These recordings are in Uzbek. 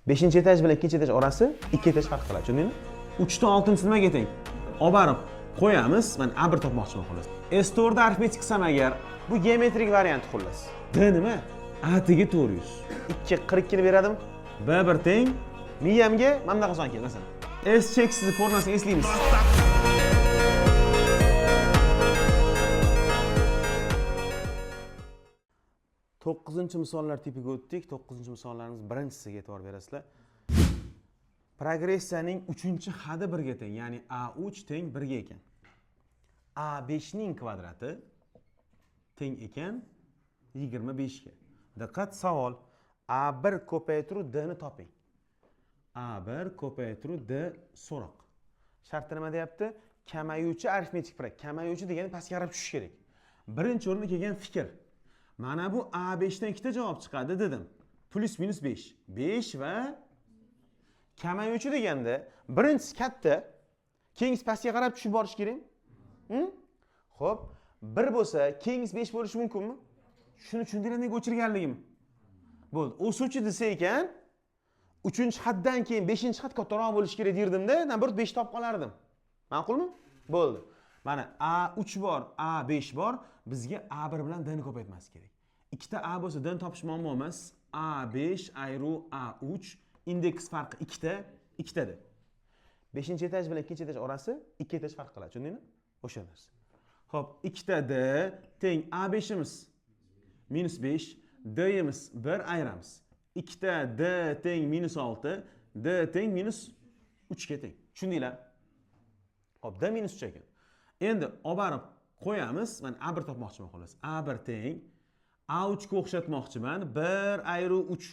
5-chi etaj bilan 2-chi etaj orasi 2 etaj farq qiladi, tushundingmi? 3 ta 6-si nimaga teng? Olib borib qo'yamiz. Men A1 topmoqchiman xolos. S4 da arifmetik qilsam agar bu geometrik variant xullas. D nima? A-tiga 400. 2 42 ni beradimi? B1 teng miyamga mana bunaqa son keldi masalan. S cheksiz formulasini eslaymiz. 9-chi misollar tipiga o'tdik. 9-chi misollarimiz birinchisiga e'tibor berasizlar. Progressiyaning 3-chi hadi 1 ga teng, ya'ni A3 teng 1 ga ekan. A5 ning kvadrati teng ekan 25 ga. Diqqat, savol. A1 ko'paytiruv D ni toping. A1 ko'paytiruv D so'roq. Sharti nima deyapti? Kamayuvchi arifmetik prak. Kamayuvchi degani pastga qarab tushish kerak. Birinchi o'ringa kelgan fikr. Mana bu A5 dan ikkita javob chiqadi dedim. Plus minus 5. 5 va kamayuvchi deganda birinchisi katta, keyingisi pastga qarab tushib borish kerak. Xo'p, 1 bo'lsa, keyingisi 5 bo'lishi mumkinmi? Shuni tushuntirgandek o'chirganligim. Bo'ldi. O'suvchi desa ekan, 3-haddan keyin 5-had kattaroq bo'lishi kerak derdim-da, bir 5 topib qolardim. Ma'qulmi? Bo'ldi. Mana A3 bor, A5 bor, bizga A1 bilan D ni ko'paytmas kerak. Ikkita A bo'lsa D ni topish muammo emas. A5 ayru A3 indeks farqi 2 ta, deb. 5-chi etaj bilan 2-chi etaj orasi 2 etaj farq qiladi, tushundingmi? O'sha narsa. Xo'p, 2 ta D teng A5imiz minus 5, D-imiz 1 ayiramiz. 2 ta D teng minus 6, D teng minus 3 ga teng. Tushundinglar? Xo'p, D minus 3 ekan. Endi olib borib qo'yamiz. Men A1 topmoqchiman xolos. A1 teng A3 ga o'xshatmoqchiman. 1 ayru 3.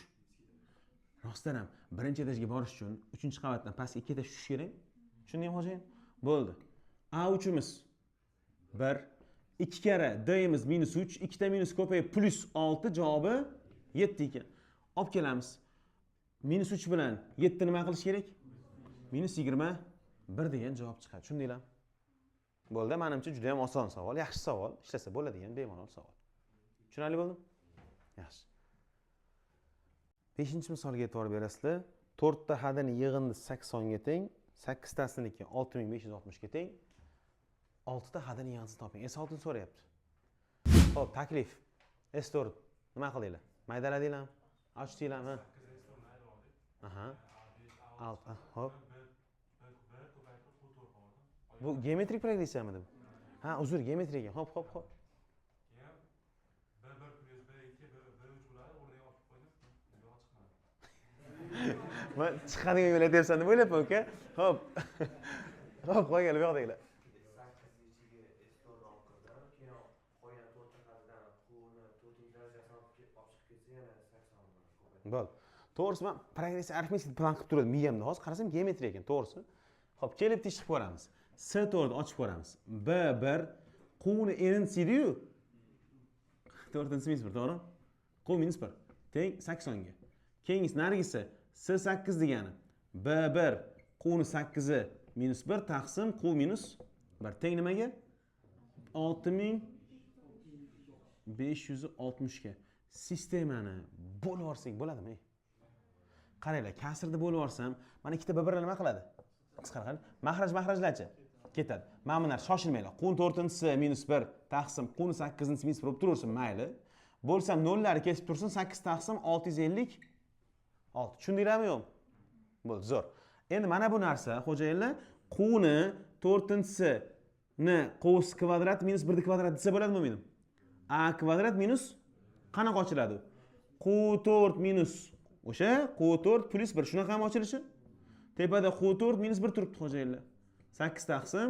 Rostdan ham birinchi etajga borish uchun 3-qavatdan pastga 2 etaj tushish kerak. Tushundingmi, xo'jayin? Bo'ldi. A3imiz 1, 2 kara D-imiz minus 3, 2 ta minus ko'payib plus 6 javobi 7 ekan. Olib kelamiz. Minus 3 bilan 7 nima qilish kerak? Minus 21 degan javob chiqadi. Tushundinglarmi? Bo'ldi, menimcha juda ham oson savol, yaxshi savol, ishlasa bo'ladigan bemalol savol. Tushunarli bo'ldimi? Yaxshi. 5-chi misolga e'tibor berasizlar. 4 ta hadini yig'indi 80 ga teng, 8 tasiniki 6560 ga teng. 6 ta hadini yig'indisini toping. S6 ni so'rayapti. Xo'p, taklif. S4 nima qildinglar? Maydaladinglarmi? Ochdinglarmi? Aha. Xo'p. Bu geometrik progressiyami bu? Ha, uzr, geometrik ekan. Hop. Men chiqadigan yo'l aytyapsan deb o'ylayapman, uka. Hop. Hop, qo'yganlar bu yoqdagilar. Bo'ldi. To'g'risi men progressiya arifmetik plan qilib turdim miyamda. Hozir qarasam geometrik ekan, to'g'risi. Xo'p, kelib tekshirib ko'ramiz. S4 ni ochib ko'ramiz. B1 quvni n-sidiyu 4-si minus 1, to'g'ri? Q minus 1 teng 80 ga. Keyingisi narigisi S8 degani B1 quvni 8i minus 1 taqsim q minus 1 teng nimaga? 6560 ga. Sistemani bo'lib yorsak bo'ladimi? Qaranglar, kasrni bo'lib yorsam, mana ikkita B1 nima qiladi? Qisqartiradi. Mahrajlarchi ketadi. Mana bular shoshilmanglar. Qun 4-si minus 1 taqsim qun 8-si minus 1 bo'lib turaversin, mayli. Bo'lsam nollar kesib tursin, 8 taqsim 656. Tushundinglarmi yo'qmi? Bo'ldi, zo'r. Endi mana bu narsa, xo'jayinlar, quni 4-si ni qovus kvadrat minus 1 kvadrat desa bo'ladimi menim? A kvadrat minus qanaqa ochiladi? Q4 minus o'sha Q4 plus 1 shunaqa ham ochilishi? Tepada Q4 minus 1 turibdi, xo'jayinlar. 8 taqsim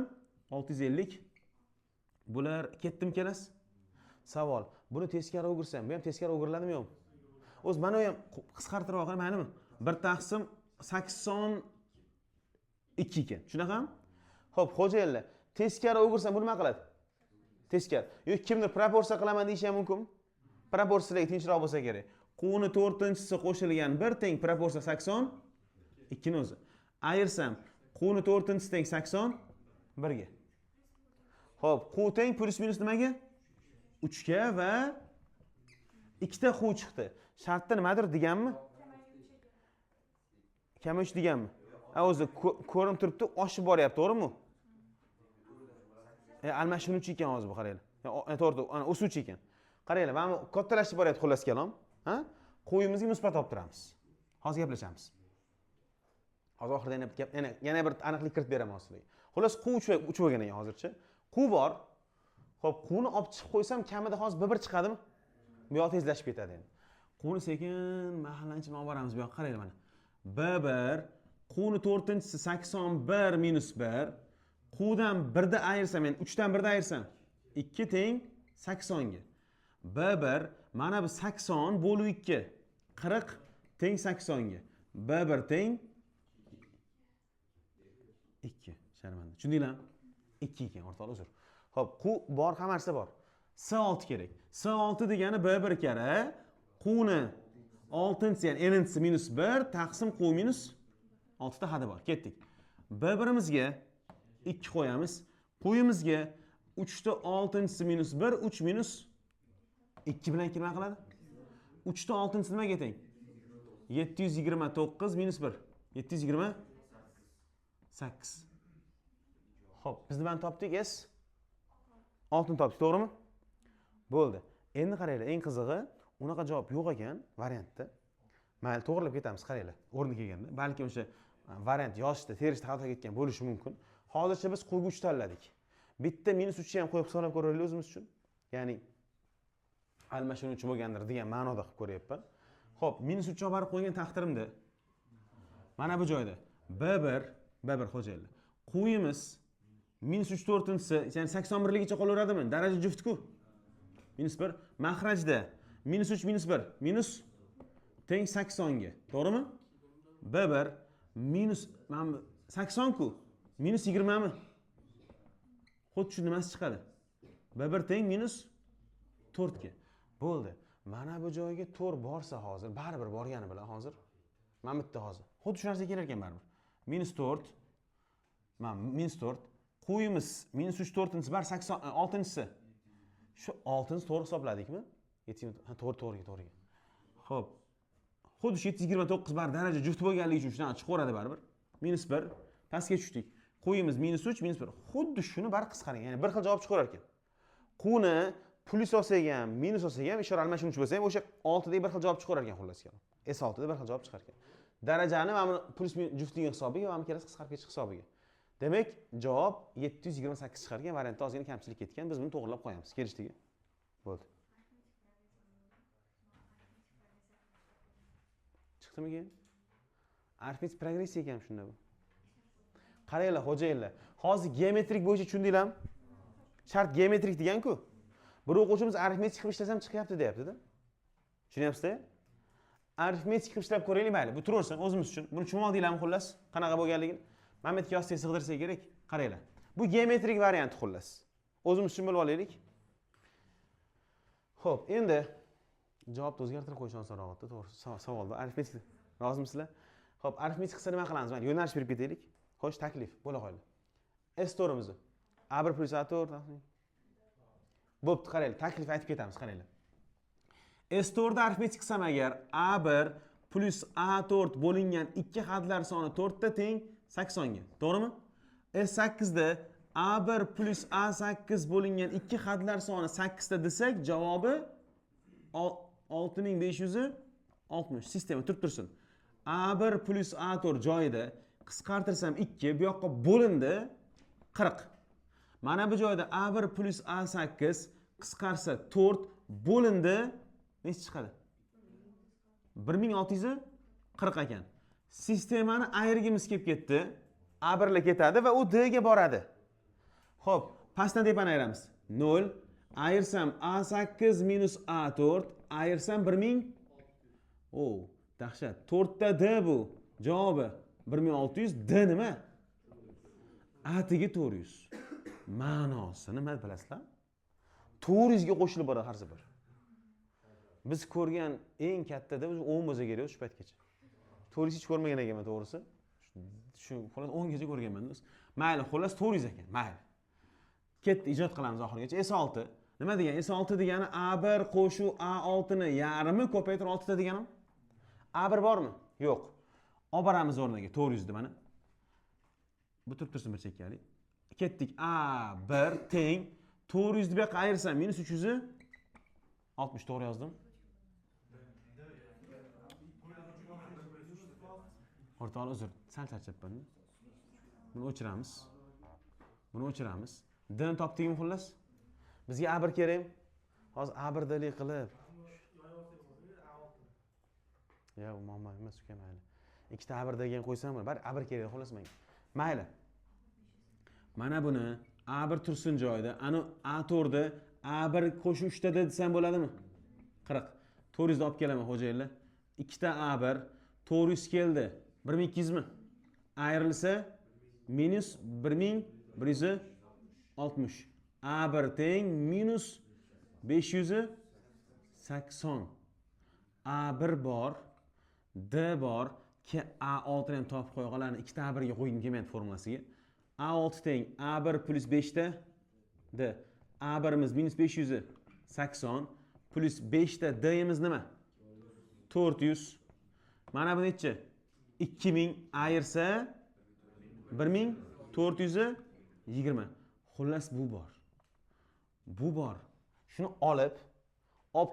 650. Bular ketdim kelas. Savol. Buni teskari o'girsam, bu ham teskari o'giriladimi yo'qmi? O'z mana ham qisqartirib olgan, maylimi? 1 taqsim 82 ekan. Shunaqami? Xo'p, xo'jayinlar, teskari o'girsam bu nima qiladi? Teskari. Yo'q, kimdir proporsiya qilaman deyish ham mumkin. Proporsiyaga tinchroq bo'lsa kerak. Quni 4-si qo'shilgan 1 teng proporsiya 82 ni o'zi. Ayirsam, quni 4-si teng 81 ga. Xo'p, q teng plus minus nimaga? 3 ga va ikkita q chiqdi. Shartda nimadir deganmi? Kamayish deganmi? O'zi ko'rinib turibdi, oshib boryapti, to'g'rimi? Almashinuvchi ekan hozir bu qaranglar. To'g'ri, ana o'suvchi ekan. Qaranglar, mana kattalashib boryapti xullas kalom. Ha? Qo'yimizga nisbat olib turamiz. Hozir gaplashamiz. Hozir oxirida yana bir aniqlik kiritib beraman sizlarga. Xullas quv uch bo'lgan ekan hozircha. Quv bor. Xo'p, quvni olib chiqib qo'ysam kamida hozir bir chiqadimi? Bu yoq tezlashib ketadi endi. Quvni sekin mahallanchini olib boramiz bu yoqqa qaranglar mana. B1 quvni 4-inchisi 81 minus 1. Quvdan 1 ni ayirsam, men 3 dan 1 ni ayirsam 2 teng 80 ga. B1 mana bu 80 bo'lib 2. 40 teng 80 ga. B1 teng 2. Sharmanda. Tushundinglarmi? 2 ekan, o'rtoqlar, uzr. Xo'p, quv bor, hamma narsa bor. S6 kerak. S6 degani B1 kara quvni 6-inchisi, ya'ni n-inchisi minus 1 taqsim quv minus 6 ta hadi bor. Ketdik. B1imizga 2 qo'yamiz. Quvimizga 3 ta 6-inchisi minus 1, 3 minus 2 bilan nima qiladi? 3 ta 6-inchisi nimaga teng? 729 minus 1. 728. Xo'p, biz nimani topdik? S 6 topdik, to'g'rimi? Bo'ldi. Endi qaranglar, eng qizig'i, unaqa javob yo'q ekan variantda. Mayli, to'g'rilab ketamiz, qaranglar. O'rni kelganda, balki o'sha variant yozishda, terishda xato ketgan bo'lishi mumkin. Hozircha biz qo'ygu 3 tanladik. Bitta minus 3 ni ham qo'yib hisoblab ko'raylik o'zimiz uchun. Ya'ni almashinuvchi bo'lgandir degan ma'noda qilib ko'ryapman. Xo'p, minus 3 olib borib qo'ygan taqdirimda mana bu joyda B1 xo'jayinlar. Qo'yimiz minus 3 4-inchisi, ya'ni 81 ligicha qolaveradimi? Daraja juft-ku. Minus 1. Mahrajda minus 3 minus 1 minus teng 80 ga. To'g'rimi? B1 minus 80 ku. Minus 20 mi? Xuddi shu nimasi chiqadi. B1 teng minus 4 ga. Bo'ldi. Mana bu joyga 4 borsa hozir, baribir borgani bilan hozir. Mana bitta hozir. Xuddi shu narsa kelar ekan baribir. Minus 4. Minus 4. Qo'yimiz minus 3 4-inchisi bar 86-inchisi. Shu 6-ni to'g'ri hisobladikmi? To'g'ri. Xo'p. Xuddi shu 729 bar daraja juft bo'lganligi uchun shundan chiqaveradi baribir. Minus 1. Pastga tushdik. Qo'yimiz minus 3 minus 1. Xuddi shuni bar qisqaring. Ya'ni bir xil javob chiqarar ekan. Quvni plus olsak ham, minus olsak ham, ishora almashinuvchi bo'lsa ham o'sha 6 dagi bir xil javob chiqarar ekan xullas kelam. S6 da bir xil javob chiqar ekan. Darajani mana plus juftligining hisobiga va mana kelasi qisqarib ketish hisobiga. Demak, javob 728 chiqargan, variantda ozgina kamchilik ketgan. Biz buni to'g'rilab qo'yamiz. Kelishdiki. Bo'ldi. Chiqdimi keyin? Arifmetik progressiya ekan shunda bu. Qaranglar, xo'jayinlar. Hozir geometrik bo'yicha tushundinglarmi? Shart geometrik degan-ku. Bir o'quvchimiz arifmetik qilib ishlasam chiqyapti deyapti-da. Tushunyapsizda? Arifmetik qilib ishlab ko'raylik, mayli. Bu turaversin o'zimiz uchun. Buni tushunib oldinglarmi xullas? Qanaqa bo'lganligini? Mana bu yerga yozsak, sig'dirsak kerak. Qaranglar. Bu geometrik variant xullas. O'zimiz uchun bilib olaylik. Xo'p, endi javobni o'zgartirib qo'yish osonroqda, to'g'ri. Savolda arifmetik. Rozimisizlar? Xo'p, arifmetik qilsa nima qilamiz? Mana yo'nalish berib ketaylik. Xo'sh, taklif bo'la qo'ydi. S to'rimizni A1 plus A4 bo'pti, qaranglar, taklif aytib ketamiz, qaranglar. S4 da arifmetik qilsam agar A1 plus A4 bo'lingan 2 hadlar soni 4 ta teng 80 ga. To'g'rimi? S8 da A1 plus A8 bo'lingan 2 hadlar soni 8 ta desak, javobi 6560. Sistema turib tursin. A1 plus A4 joyida qisqartirsam 2, bu yoqqa bo'lindi 40. Mana bu joyda A1 plus A8 qisqarsa 4 bo'lindi nechta chiqadi? 1640 ekan. Sistemani ayirgimiz kelib ketdi. A1 ga ketadi va u D ga boradi. Xo'p, pastdan tepani ayiramiz. 0 ayirsam A8 minus A4 ayirsam 1000. Dahshat. 4 ta D bu. Javobi 1600. D nima? A-tiga 400. Ma'nosi nima bilasizlar? 400 ga qo'shilib boradi har safar. Biz ko'rgan eng kattada 10 bo'lsa kerak shu paytgacha. 400 hech ko'rmagan ekanman to'g'risi. Shu xullas 10 gacha ko'rganman do'st. Mayli, xullas 400 ekan. Mayli. Ketdi, ijod qilamiz oxirigacha. S6. Nima degan? S6 degani A1 qo'shuv A6 ni yarmi ko'paytirib 6 ta deganim? A1 bormi? Yo'q. Olib boramiz o'rniga 400 ni mana. Bu turib tursin bir chekkalik. Ketdik. A1 teng 400 ni bu yoqqa ayirsam minus 300 60 to'g'ri yozdim. O'rtoqlar uzr, sal charchabman. Buni o'chiramiz. Buni o'chiramiz. D ni topdikmi xullas? Bizga A1 kerak. Hozir A1 dalik qilib. Ya, muammo emas uka mayli. Ikkita A1 degan qo'ysam, bar A1 kerak xullas menga. Mayli. Mana buni A1 tursin joyida, ani A4 da A1 qo'shib 3 ta desam bo'ladimi? 40. 400 ni olib kelaman xo'jayinlar. Ikkita A1 400 keldi. 1200 mi? Ayrilsa minus 1160. A1 teng minus 580. A1 bor, D bor, ki A6 ni ham topib qo'ya qolani. Ikkita A1 ga qo'ydim kelmaydi formulasiga. A6 teng A1 plus 5 ta D. A1imiz minus 580 plus 5 ta D'imiz nima? 400. Mana bu necha? 2000 ayirsa 1420. Xullas bu bor. Bu bor. Shuni olib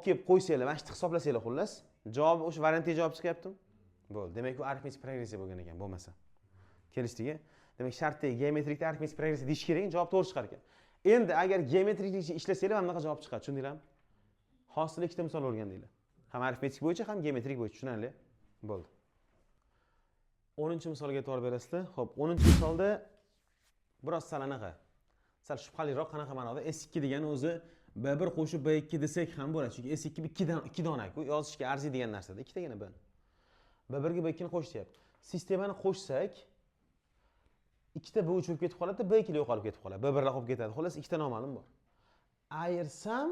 kelib qo'ysanglar, mana shu hisoblasanglar xullas, javob o'sha variantga javob chiqyaptimi? Bo'ldi. Demak, bu arifmetik progressiya bo'lgan ekan, bo'lmasa. Kelishdik-a? Demak, shartdagi geometrikda arifmetik progressiya deyish kerak, javob to'g'ri chiqar ekan. Endi agar geometrikda ishlasanglar, mana bunaqa javob chiqadi, tushundinglarmi? Hosil ikkita misol o'rgandinglar. Ham arifmetik bo'yicha, ham geometrik bo'yicha, tushunarli? Bo'ldi. 10-misolga e'tibor berasizlar. Xo'p, 10-misolda biroz sal anaqa. Sal shubhaliroq qanaqa ma'noda S2 degani o'zi B1 qo'shib B2 desak ham bo'ladi. Chunki S2 2 dona-ku, yozishga arziydigan narsada. Ikkitagina B. B1 ga B2 ni qo'shyapti. Sistemani qo'shsak, ikkita B3 bo'lib ketib qoladi, B2 yo'qolib ketib qoladi. B1 lar qolib ketadi. Xullas, ikkita noma'lum bor. Ayirsam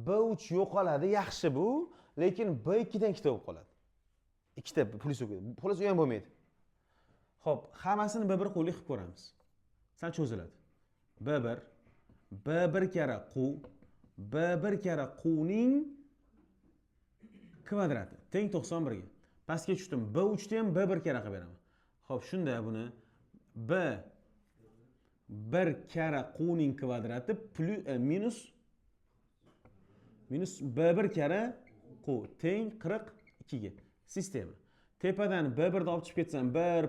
B3 yo'qoladi, yaxshi bu, lekin B2 dan ikkita bo'lib qoladi. Ikkita plyus bo'lib ketadi. Xullas, u ham bo'lmaydi. Xo'p, hammasini B1 qo'lli qilib ko'ramiz. Sal cho'ziladi. B1 kara Q, B1 kara Qning kvadrati teng 91 ga. Pastga tushdim. B3 ni ham B1 kara qilib beraman. Xo'p, shunda buni B1 kara Qning kvadrati minus B1 kara Q teng 42 ga. Sistema. Tepadan B1 ni olib chiqib ketsam, 1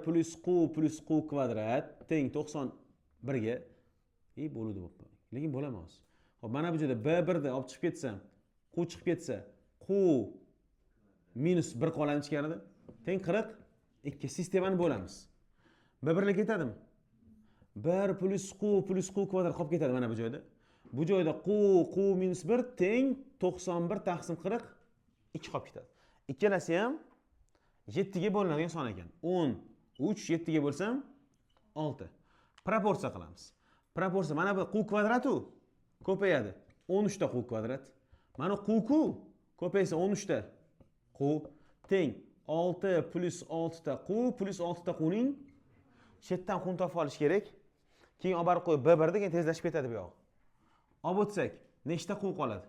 plus Q kvadrat teng 91 ga. Bo'ludi bo'pti. Lekin bo'lmas. Xo'p, mana bu yerda B1 ni olib chiqib ketsam, Q chiqib ketsa, Q minus 1 qoladi ichkarida. Teng 42. Sistemani bo'lamiz. B1 lar ketadimi? 1 plus Q kvadrat qolib ketadi mana bu joyda. Bu joyda Q minus 1 teng 91 taqsim 42 qolib ketadi. Ikkalasi ham 7 ga bo'linadigan son ekan. 13 7 ga bo'lsam 6. Proporsiya qilamiz. Proporsiya mana bu Q kvadratu ko'payadi. 13 ta Q kvadrat. Mana Q ko'paysa 13 ta Q teng 6 plus 6 ta Q plus 6 ta Qning chetdan Qni topib olish kerak. Keyin olib borib qo'yib B1 degan tezlashib ketadi bu yoq. Olib o'tsak, nechta Q qoladi?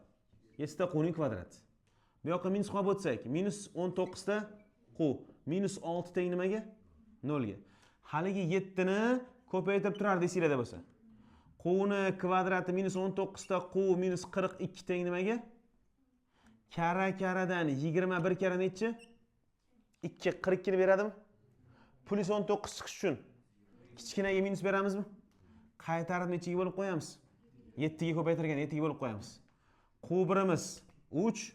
7 ta Qning kvadrat. Bu yoqqa minus qo'yib o'tsak, minus 19 ta Q minus 6 teng nimaga? 0 ga. Haligi 7 ni ko'paytirib turar deysizlar bo'lsa. Qni kvadrati minus 19 ta Q minus 42 teng nimaga? Karadan 21 kara nechi? 2 42 ni beradimi? Plus 19 chiqish uchun kichkinaga minus beramizmi? Qaytarib nechiga bo'lib qo'yamiz? 7 ga ko'paytirgan 7 ga bo'lib qo'yamiz. Q1imiz 3,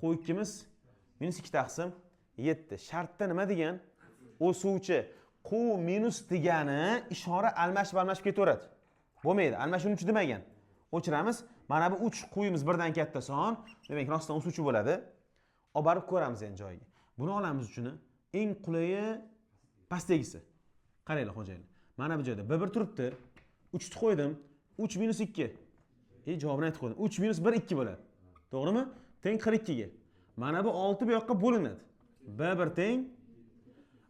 Q2imiz minus 2 taqsim 7. Shartda nima degan? O'suvchi Q minus degani ishora almashib ketaveradi. Bo'lmaydi. Almashuvchi demagan. O'chiramiz. Mana bu 3 Q'imiz birdan katta son, demak rostdan o'suvchi bo'ladi. Olib borib ko'ramiz endi joyiga. Buni olamiz uchun eng qulayi pastdagisi. Qaranglar xo'jayinlar. Mana bu joyda B1 turibdi. 3 ni qo'ydim. 3 minus 2. Javobini aytib qo'ydim. 3 minus 1 2 bo'ladi. To'g'rimi? Teng 42 ga. Mana bu 6 bu yoqqa bo'linadi. B1 teng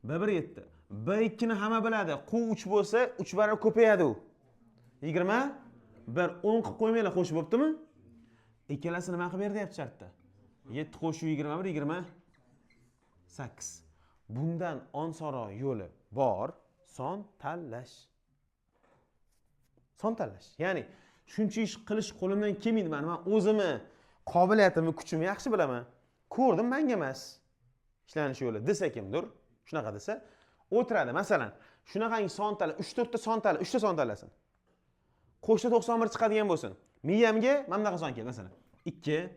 B1 7. B2 ni hamma biladi. Q3 bo'lsa 3 barobar ko'payadi u. 20 bir 10 qilib qo'ymanglar, qo'shib bo'ptimi? Ikkalasini nima qilib berdi deyapti shartda? 7 qo'shib 21 28. bundan osonroq yo'li bor, son tanlash. Son tanlash. Ya'ni shuncha ish qilish qo'limdan kelmaydi. Men o'zimni qobiliyatimni, kuchimni yaxshi bilaman. Ko'rdim, menga emas. Ishlanish yo'li desa kimdir, shunaqa desa, o'tiradi. Masalan, shunaqangi son tanla, 3-4 ta son tanla, 3 ta son tanlasin. Qo'shda 91 chiqadigan bo'lsin. Miyamga mana bunaqa son keldi, masalan. 2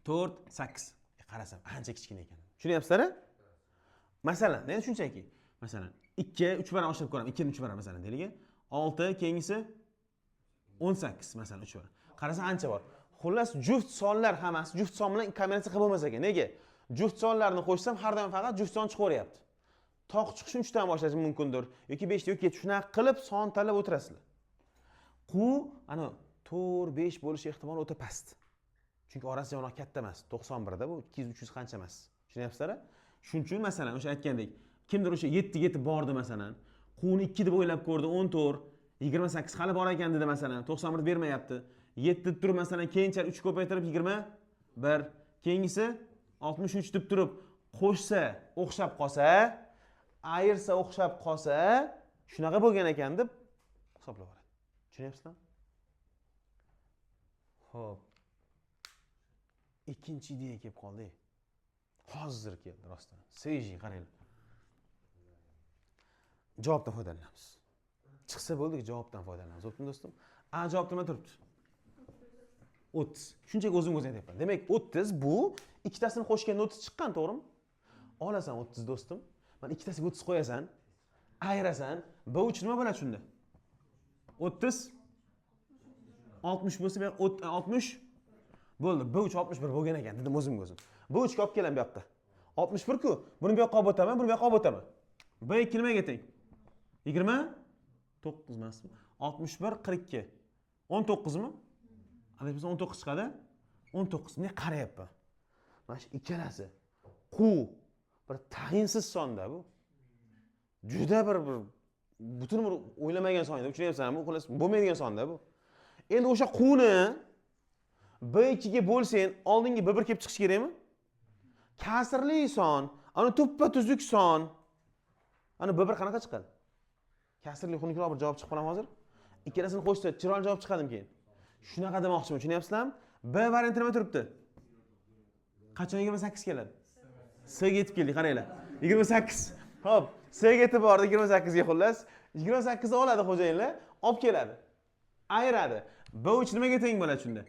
4 8. Qarasam, ancha kichkina ekan. Tushunyapsizlar-a? Masalan, endi shunchaki, masalan, 2 3 barobar oshirib ko'raman. 2 ni 3 barobar masalan deylik. 6 keyingisi 18 masalan 3 barobar. Qarasa ancha bor. Xullas, juft sonlar hammasi juft son bilan kombinatsiya qilib bo'lmas ekan. Nega? Juft sonlarni qo'shsam, har doim faqat juft son chiqaveryapti. Toq chiqishni 3 dan boshlash mumkindir yoki 5 yoki 7 shunaqa qilib son tanlab o'tirasizlar. Ana 4 5 bo'lish ehtimoli o'ta past. Chunki orasi yana katta emas. 91 da bu 200 300 qancha emas. Tushunyapsizlar-a? Shuning uchun masalan o'sha aytgandek, kimdir o'sha 7 ga yetib bordi masalan, quvni 2 deb o'ylab ko'rdi, 14, 28 hali bor ekan dedi masalan, 91 bermayapti. 7 deb turib masalan keyinchalik 3 ko'paytirib 21, keyingisi 63 deb turib qo'shsa, o'xshab qolsa, ayirsa o'xshab qolsa, shunaqa bo'lgan ekan deb hisoblab oladi. Tushunyapsizlarmi? Xo'p. Ikkinchi ideya kelib qoldi. Hozir keldi rostdan. Sejing qaranglar. Javobdan foydalanamiz. Chiqsa bo'ldi, javobdan foydalanamiz. Bo'ptimi do'stim? Javob nima turibdi? 30. Shunchaki o'zim aytyapman. Demak, 30 bu ikkitasini qo'shganda 30 chiqqan, to'g'rimi? Olasan 30 do'stim. Mana ikkitasiga 30 qo'yasan, ayirasan, B3 nima bo'ladi shunda? 30 60 bo'lsa, 60 bo'ldi. B3 61 bo'lgan ekan dedim o'zimga o'zim. B3 ga olib kelam bu yoqda. 61 ku. Buni bu yoqqa olib o'taman, buni bu yoqqa olib o'taman. B2 nimaga teng? 29 emasmi? 61 42. 19 mi? Adabimiz 19 chiqadi. 19 ni qarayapman. Mana shu ikkalasi bir tayinsiz sonda bu. Juda bir butun bir o'ylamagan sonda. Tushunyapsanmi? Xullas bo'lmaydigan sonda bu. Endi o'sha quni B2 ga bo'lsang, oldingi B1 kelib chiqish kerakmi? Kasrli son, ana tuppa tuzuk son. Ana B1 qanaqa chiqadi? Kasrli xunukroq bir javob chiqib qolam hozir. Ikkalasini qo'shsa, chiroyli javob chiqadim keyin. Shunaqa demoqchiman, tushunyapsizlarmi? B varianti nima turibdi? Qachon 28 keladi? S ga yetib keldik, qaranglar. 28. Xo'p, S ga yetib bordi 28 ga xullas. 28 ni oladi xo'jayinlar, olib keladi. Ayiradi. B3 nimaga teng bo'ladi shunda?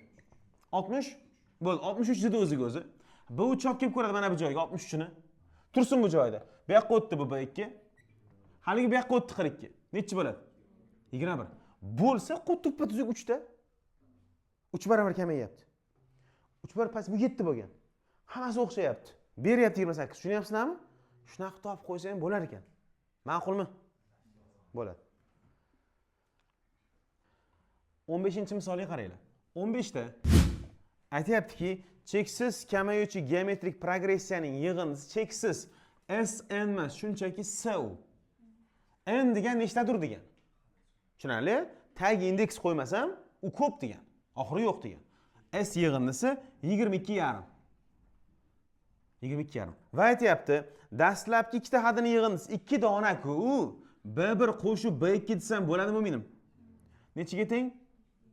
60 bo'ldi. 63 dedi o'ziga o'zi. B3 olib kelib ko'radi mana bu joyga 63 ni. Tursin bu joyda. Bu yoqqa o'tdi bu B2. Haligi bu yoqqa o'tdi 42. Nechi bo'ladi? 21. Bo'lsa, tuppa tuzuk 3 ta. 3 barobar kamayyapti. 3 barobar past bu 7 bo'lgan. Hammasi o'xshayapti. Beryapti 28. Tushunyapsizlarmi? Shunaqa topib qo'ysa ham bo'lar ekan. Ma'qulmi? Bo'ladi. 15-misolga qaranglar. 15 da aytayaptiki, cheksiz kamayuvchi geometrik progressiyaning yig'indisi cheksiz Sn emas, shunchaki S u. N degan nechtadir degan. Tushunarli? Tag indeks qo'ymasam, u ko'p degan. Oxiri yo'q degan. S yig'indisi 22,5. 22,5. Va aytayapti, dastlabki ikkita hadini yig'indisi 2 dona-ku. B1 qo'shib B2 desam bo'ladimi menim? Nechiga teng?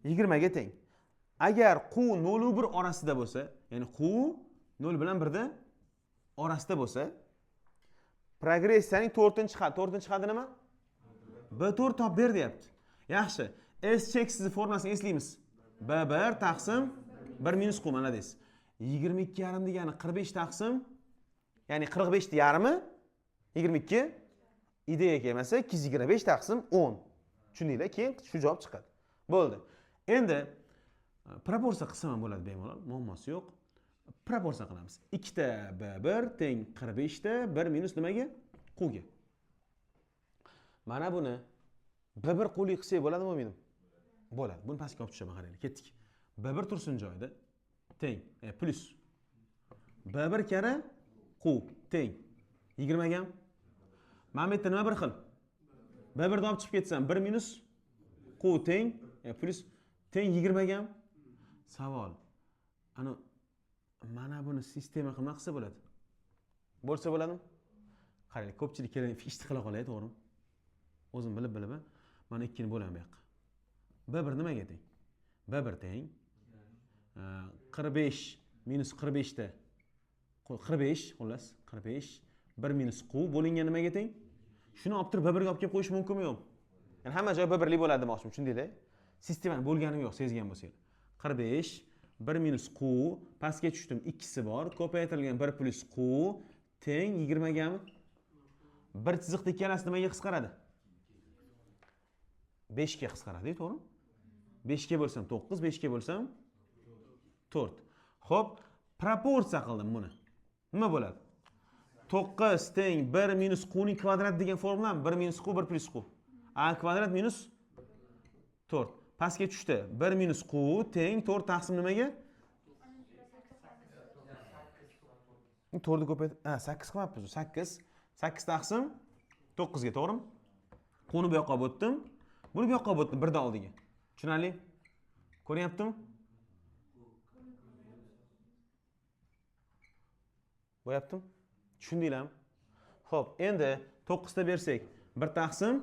20 ga teng. Agar Q 0 va 1 orasida bo'lsa, ya'ni Q 0 bilan 1 da orasida bo'lsa, progressiyaning 4-chi nima? B4 top ber deyapti. Yaxshi. S cheksiz formulasini eslaymiz. B1 taqsim 1 minus Q mana deysiz. 22,5 degani 45 taqsim, ya'ni 45 ni yarmi 22 ideya kelmasa 225 taqsim 10. Tushundinglar? Keyin shu javob chiqadi. Bo'ldi. Endi proporsiya qilsam ham bo'ladi bemalol, muammosi yo'q. Proporsiya qilamiz. 2 ta B1 teng 45 ta 1 minus nimaga? Qga. Mana buni B1 quli qilsak bo'ladimi menim? Bo'ladi. Buni pastga olib tushaman, qaranglar. Ketdik. B1 tursin joyida teng, plus B1 kara Q teng 20 ga. Mana bu yerda nima bir xil? B1 ni olib chiqib ketsam 1 minus Q teng, plus teng 20 ga. Savol. Mana buni sistema qilma qilsa bo'ladi. Bo'lsa bo'ladimi? qaranglar, ko'pchilik kelib ishni qila qoladi, to'g'rimi? O'zim bilib mana 2 ni bo'laman bu yoqqa. B1 nimaga teng? B1 teng 45 minus 45 da 45 xullas 45 1 minus q bo'lingan nimaga teng? Shuni olib turib B1 ga olib kelib qo'yish mumkinmi yo'qmi? Ya'ni hamma joy B1 lik bo'ladi demoqchim, tushundinglar? Sistemani bo'lganim yo'q, sezgan bo'lsanglar. 45 1 minus q pastga tushdim, ikkisi bor, ko'paytirilgan 1 plus q teng 20 gami. Bir chiziqda ikkalasi nimaga qisqaradi? 5 ga qisqaradi, to'g'rimi? 5 ga bo'lsam 9, 5 ga bo'lsam 4. Xo'p, proporsiya qildim buni. Nima bo'ladi? 9 teng 1 minus q ning kvadrati degan formulami? 1 minus q 1 plus q. A kvadrat minus 4. Pastga tushdi. 1 minus q teng 4 taqsim nimaga? 4 ni ko'paytirib, 8 qilmabmiz. 8 taqsim 9 ga, to'g'rimi? Quni bu yoqqa o'tdim. Buni bu yoqqa o'tdim, birdan oldiga. Tushunarli? Ko'ryaptimi? Bo'yaptimi? Tushundinglarmi? Xo'p, endi 9 ta bersak, 1 taqsim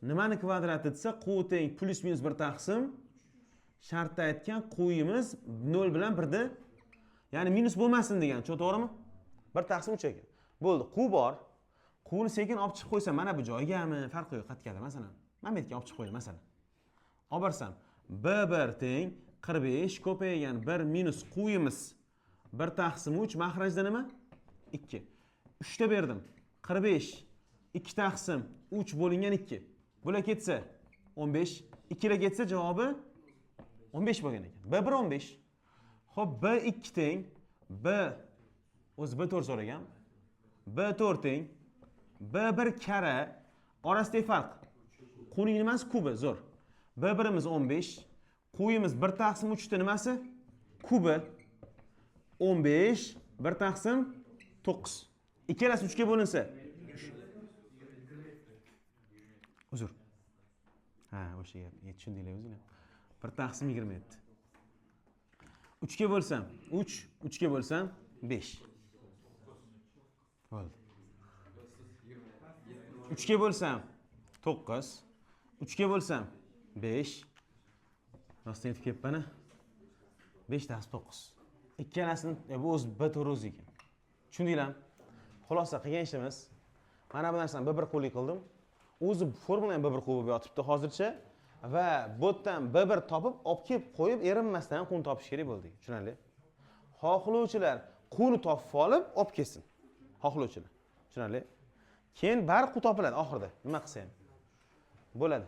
nimani kvadrati desa, q teng plus minus 1 taqsim shartda aytgan q'yimiz 0 bilan 1 da, ya'ni minus bo'lmasin degan, to'g'rimi? 1 taqsim 3 ekan. Bo'ldi, q bor. Q'ni sekin olib chiqib qo'ysam, mana bu joygami, farqi yo'q, qayergadir, masalan. Mana bu yerga olib chiqib qo'ydim, masalan. Olib borsam, b1 teng 45 ko'paygan 1 minus q'yimiz 1 taqsim 3 mahrajda nima? 2. 3 ta berdim. 45 2 taqsim 3 bo'lingan 2. Bular ketsa 15, 2 ga ketsa javobi 15 bo'lgan ekan. B1 15. Xo'p, B2 teng o'zi B4 so'ragan. B4 teng B1 kara orasidagi farq. Q'ning nimasi? Kubi, zo'r. B1imiz 15, q'yimiz 1 taqsim 3 ta nimasi? Kubi 15, 1 taqsim 9. Ikkalasi 3 ga bo'linsa. Uzr. Ha, o'sha gap. Tushundinglar o'zinglar. 1 taqsim 27. 3 ga bo'lsam 3, 3 ga bo'lsam 5. Bo'ldi. 3 ga bo'lsam 9, 3 ga bo'lsam 5. Rostdan aytib kepman-a. 5 taqsim 9. Ikkalasini bu o'z B4 o'zi ekan. Tushundinglarmi? Xulosa qilgan ishimiz mana bu narsani B1 qo'llik qildim. O'zi formula ham B1 qo'yib yotibdi hozircha va bu yerdan B1 topib, olib kelib qo'yib, erinmasdan q'ni topish kerak bo'ldi. Tushunarli? Xohlovchilar q'ni topib olib kelsin. Xohlovchilar. Tushunarli? Keyin bari q topiladi oxirida. Nima qilsa ham bo'ladi.